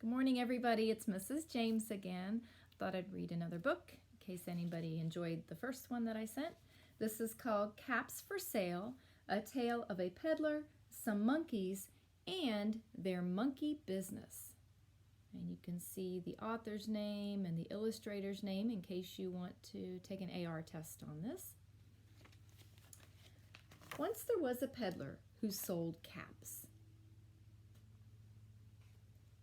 Good morning, everybody. It's Mrs. James again. Thought I'd read another book in case anybody enjoyed the first one that I sent. This is called Caps for Sale, a tale of a peddler, some monkeys, and their monkey business. And you can see the author's name and the illustrator's name in case you want to take an AR test on this. Once there was a peddler who sold caps.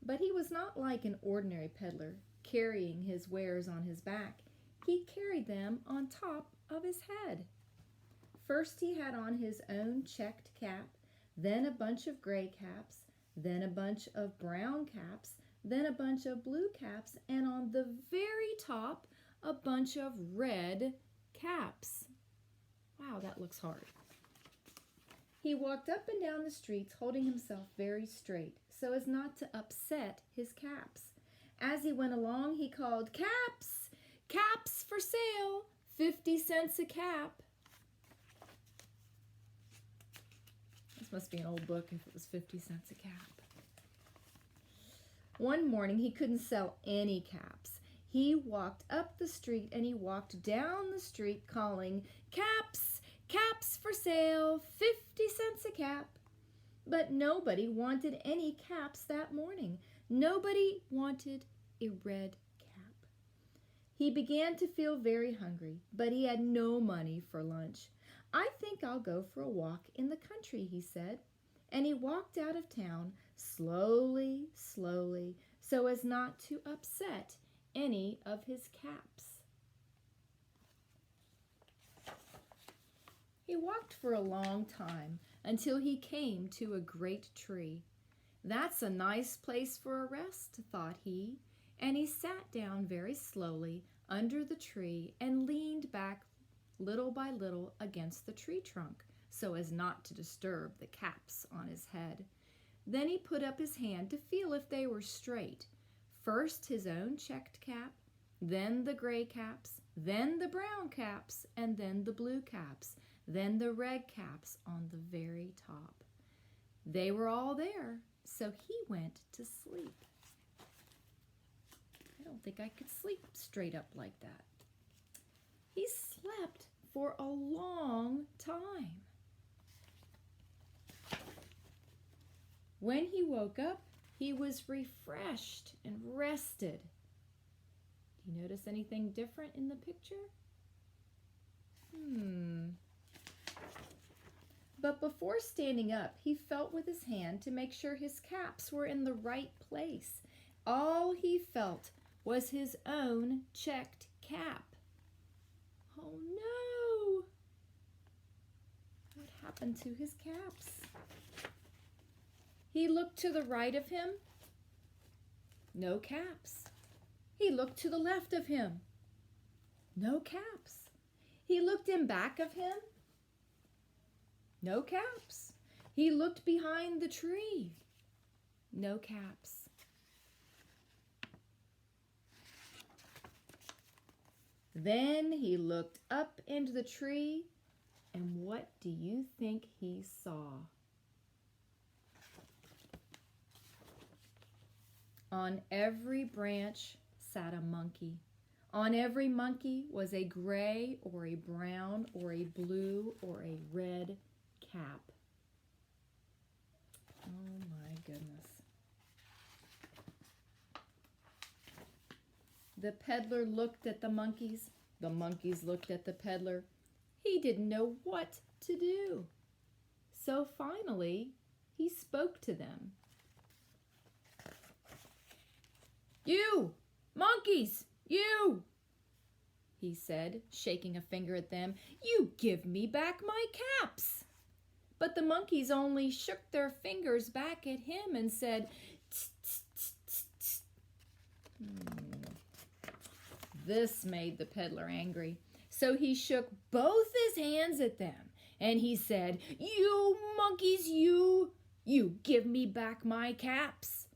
But he was not like an ordinary peddler, carrying his wares on his back. He carried them on top of his head. First he had on his own checked cap, then a bunch of gray caps, then a bunch of brown caps, then a bunch of blue caps, and on the very top, a bunch of red caps. Wow, that looks hard. He walked up and down the streets holding himself very straight so as not to upset his caps. As he went along, he called, "Caps! Caps for sale! 50 cents a cap!" This must be an old book if it was 50 cents a cap. One morning, he couldn't sell any caps. He walked up the street and he walked down the street calling, "Caps! Caps for sale! 50 cents a cap!" But nobody wanted any caps that morning. Nobody wanted a red cap. He began to feel very hungry, but he had no money for lunch. "I think I'll go for a walk in the country," he said. And he walked out of town slowly, slowly, so as not to upset any of his caps. He walked for a long time until he came to a great tree. "That's a nice place for a rest," thought he, and he sat down very slowly under the tree and leaned back little by little against the tree trunk so as not to disturb the caps on his head. Then he put up his hand to feel if they were straight. First his own checked cap, then the gray caps, then the brown caps, and then the blue caps, then the red caps on the very top. They were all there, so he went to sleep. I don't think I could sleep straight up like that. He slept for a long time. When he woke up, he was refreshed and rested. Do you notice anything different in the picture? But before standing up, he felt with his hand to make sure his caps were in the right place. All he felt was his own checked cap. Oh no! What happened to his caps? He looked to the right of him. No caps. He looked to the left of him. No caps. He looked in back of him. No caps. He looked behind the tree. No caps. Then he looked up into the tree, and what do you think he saw? On every branch sat a monkey. On every monkey was a gray or a brown or a blue or a red cap. Oh my goodness. The peddler looked at the monkeys looked at the peddler. He didn't know what to do. So finally, he spoke to them. "You, monkeys, you," he said, shaking a finger at them. "You give me back my caps." But the monkeys only shook their fingers back at him and said, "Tss, tss, tss, tss, tss." This made the peddler angry. So he shook both his hands at them and he said, "You monkeys, you give me back my caps."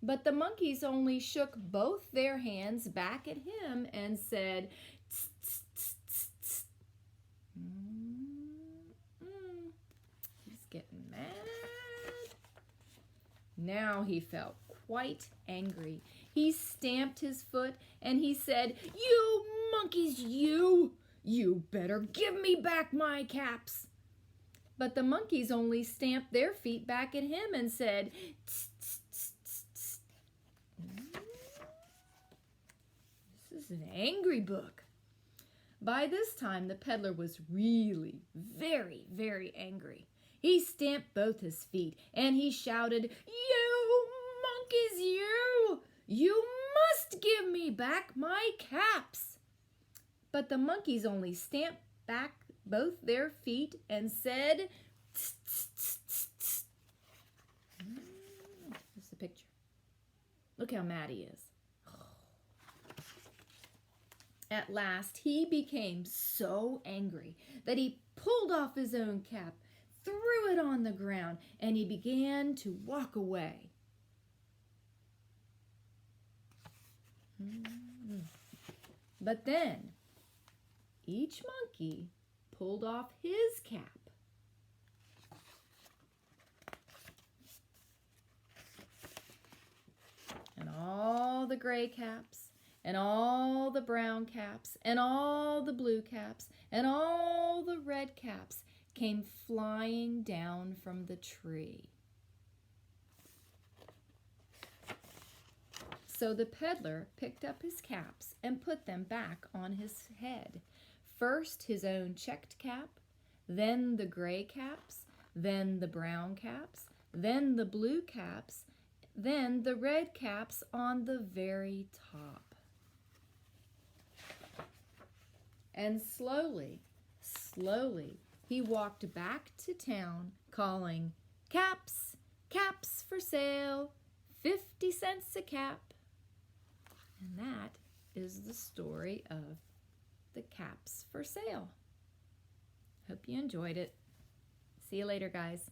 But the monkeys only shook both their hands back at him and said, "Tss, tss, tss, tss, tss." He's getting mad. Now he felt quite angry. He stamped his foot and he said, "You monkeys, you! You better give me back my caps." But the monkeys only stamped their feet back at him and said, "Tss, tss, tss, tss, tss." This is an angry book. By this time, the peddler was really very, very angry. He stamped both his feet and he shouted, "You monkeys, you! You must give me back my caps." But the monkeys only stamped back both their feet and said, "Tss, tss, tss, tss, tss." Here's the picture. Look how mad he is. At last, he became so angry that he pulled off his own cap, threw it on the ground, and he began to walk away. But then, each monkey pulled off his cap. And all the gray caps, and all the brown caps, and all the blue caps, and all the red caps came flying down from the tree. So the peddler picked up his caps and put them back on his head. First his own checked cap, then the gray caps, then the brown caps, then the blue caps, then the red caps on the very top. And slowly, slowly, he walked back to town calling, "Caps, caps for sale, 50 cents a cap." And that is the story of the caps for sale. Hope you enjoyed it. See you later, guys.